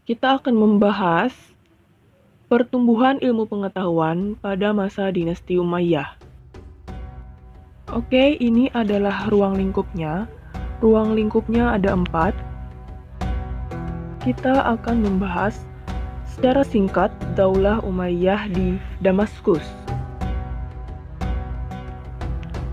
Kita akan membahas pertumbuhan ilmu pengetahuan pada masa dinasti Umayyah. Oke, ini adalah ruang lingkupnya. Ruang lingkupnya ada 4. Kita akan membahas secara singkat Daulah Umayyah di Damaskus.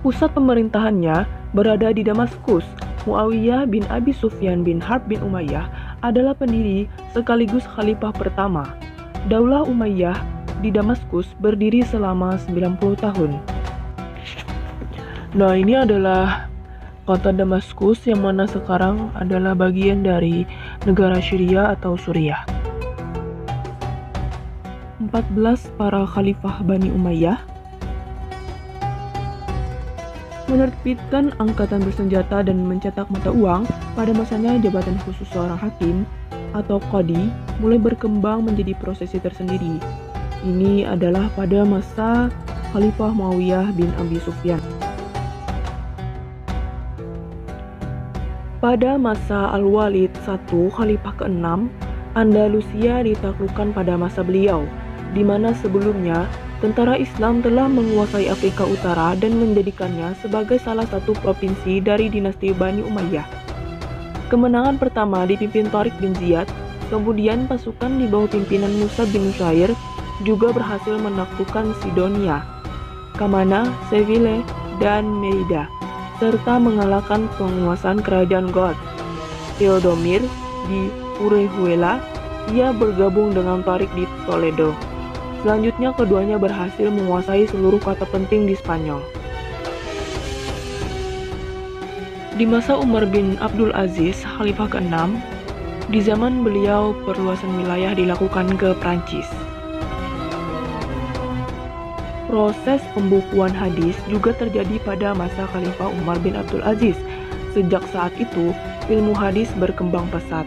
Pusat pemerintahannya berada di Damaskus. Muawiyah bin Abi Sufyan bin Harb bin Umayyah adalah pendiri sekaligus khalifah pertama. Daulah Umayyah di Damaskus berdiri selama 90 tahun. Nah, ini adalah kota Damaskus yang mana sekarang adalah bagian dari negara Syria atau Suriah. 14 para khalifah Bani Umayyah menerbitkan angkatan bersenjata dan mencetak mata uang. Pada masanya jabatan khusus seorang hakim atau qadi mulai berkembang menjadi prosesi tersendiri. Ini adalah pada masa Khalifah Muawiyah bin Abi Sufyan. Pada masa Al-Walid I, Khalifah ke-6, Andalusia ditaklukkan pada masa beliau, di mana sebelumnya tentara Islam telah menguasai Afrika Utara dan menjadikannya sebagai salah satu provinsi dari dinasti Bani Umayyah. Kemenangan pertama dipimpin Tariq bin Ziyad, kemudian pasukan di bawah pimpinan Musa bin Nusair juga berhasil menaklukkan Sidonia, Kamana, Seville, dan Merida, serta mengalahkan penguasaan kerajaan Goth. Theodomir di Orejuela, ia bergabung dengan Tariq di Toledo. Selanjutnya keduanya berhasil menguasai seluruh kota penting di Spanyol. Di masa Umar bin Abdul Aziz, Khalifah ke-6, di zaman beliau perluasan wilayah dilakukan ke Prancis. Proses pembukuan hadis juga terjadi pada masa Khalifah Umar bin Abdul Aziz. Sejak saat itu, ilmu hadis berkembang pesat.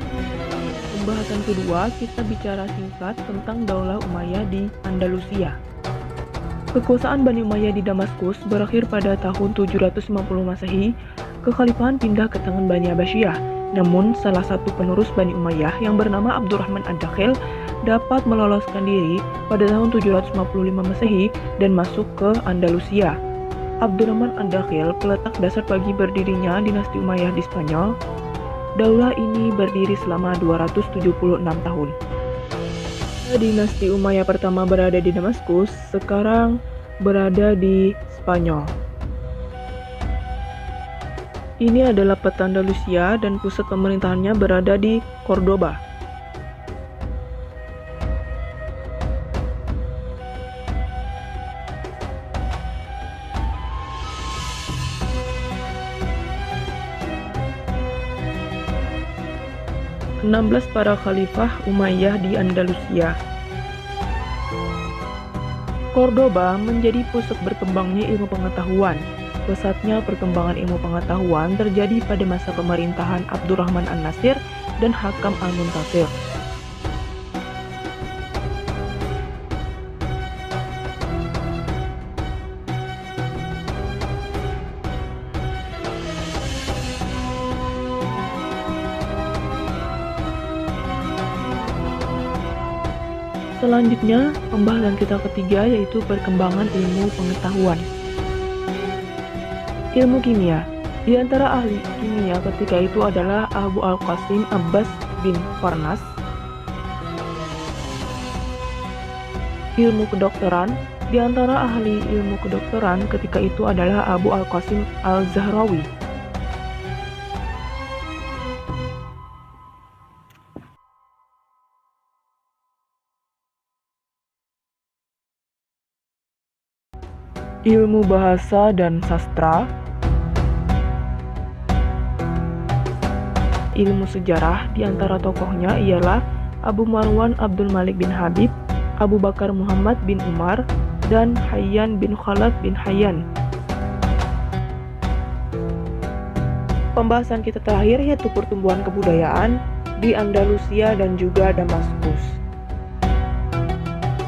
Pembahasan kedua, kita bicara singkat tentang Daulah Umayyah di Andalusia. Kekuasaan Bani Umayyah di Damaskus berakhir pada tahun 750 Masehi. Kekhalifahan pindah ke tangan Bani Abbasiyah. Namun, salah satu penerus Bani Umayyah yang bernama Abdurrahman Ad-Dakhil dapat meloloskan diri pada tahun 755 Masehi dan masuk ke Andalusia. Abdurrahman Ad-Dakhil peletak dasar bagi berdirinya dinasti Umayyah di Spanyol. Daulah ini berdiri selama 276 tahun. Dinasti Umayyah pertama berada di Damaskus, sekarang berada di Spanyol. Ini adalah peta Andalusia dan pusat pemerintahannya berada di Cordoba. (16) Para Khalifah Umayyah di Andalusia. Cordoba menjadi pusat berkembangnya ilmu pengetahuan. Pesatnya perkembangan ilmu pengetahuan terjadi pada masa pemerintahan Abdurrahman An-Nasir dan Hakam Al-Muntasir. Selanjutnya, pembahasan kita ketiga yaitu perkembangan ilmu pengetahuan. Ilmu kimia. Di antara ahli kimia ketika itu adalah Abu Al-Qasim Abbas bin Farnas. Ilmu kedokteran. Di antara ahli ilmu kedokteran ketika itu adalah Abu Al-Qasim Al-Zahrawi. Ilmu bahasa dan sastra. Ilmu sejarah, di antara tokohnya ialah Abu Marwan Abdul Malik bin Habib, Abu Bakar Muhammad bin Umar, dan Hayyan bin Khalad bin Hayyan. Pembahasan kita terakhir yaitu pertumbuhan kebudayaan di Andalusia dan juga Damaskus.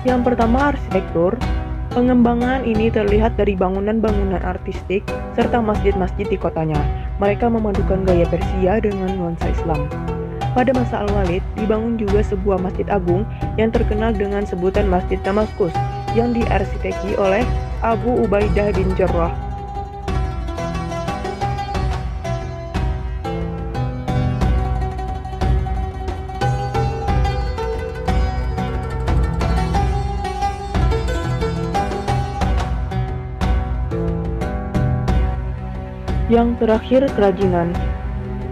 Yang pertama, arsitektur. Pengembangan ini terlihat dari bangunan-bangunan artistik serta masjid-masjid di kotanya. Mereka memadukan gaya Persia dengan nuansa Islam. Pada masa Al-Walid, dibangun juga sebuah masjid agung yang terkenal dengan sebutan Masjid Damaskus, yang diarsiteki oleh Abu Ubaidah bin Jarrah. Yang terakhir, kerajinan.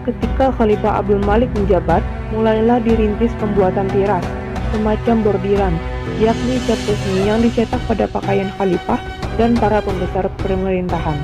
Ketika Khalifah Abdul Malik menjabat, mulailah dirintis pembuatan tiras, semacam bordiran, yakni cat resmi yang dicetak pada pakaian khalifah dan para pembesar pemerintahan.